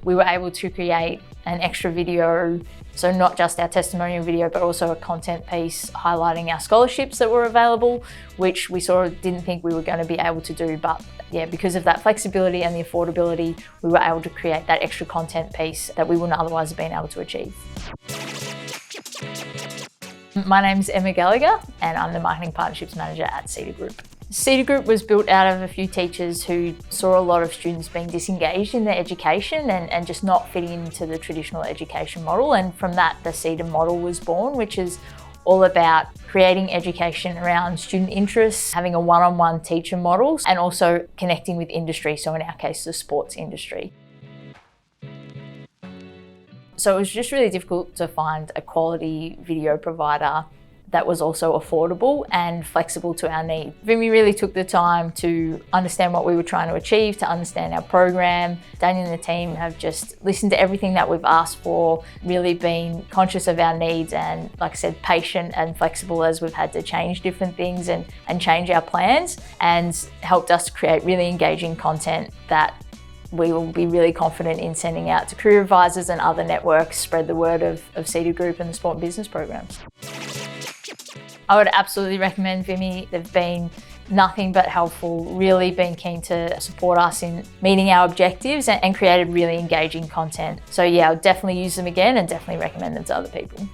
we were able to create an extra video, so not just our testimonial video, but also a content piece highlighting our scholarships that were available, which we sort of didn't think we were going to be able to do. But yeah, because of that flexibility and the affordability, we were able to create that extra content piece that we wouldn't otherwise have been able to achieve. My name's Emma Gallagher and I'm the Marketing Partnerships Manager at SEDA Group. SEDA Group was built out of a few teachers who saw a lot of students being disengaged in their education and just not fitting into the traditional education model. And from that, the SEDA model was born, which is all about creating education around student interests, having a one-on-one teacher model, and also connecting with industry. So in our case, the sports industry. So it was just really difficult to find a quality video provider that was also affordable and flexible to our needs. Vimi really took the time to understand what we were trying to achieve, to understand our program. Daniel and the team have just listened to everything that we've asked for, really been conscious of our needs and, like I said, patient and flexible as we've had to change different things and change our plans, and helped us create really engaging content that we will be really confident in sending out to career advisors and other networks, spread the word of SEDA Group and the sport and business programs. I would absolutely recommend Vimi. They've been nothing but helpful, really been keen to support us in meeting our objectives and created really engaging content. So yeah, I'll definitely use them again and definitely recommend them to other people.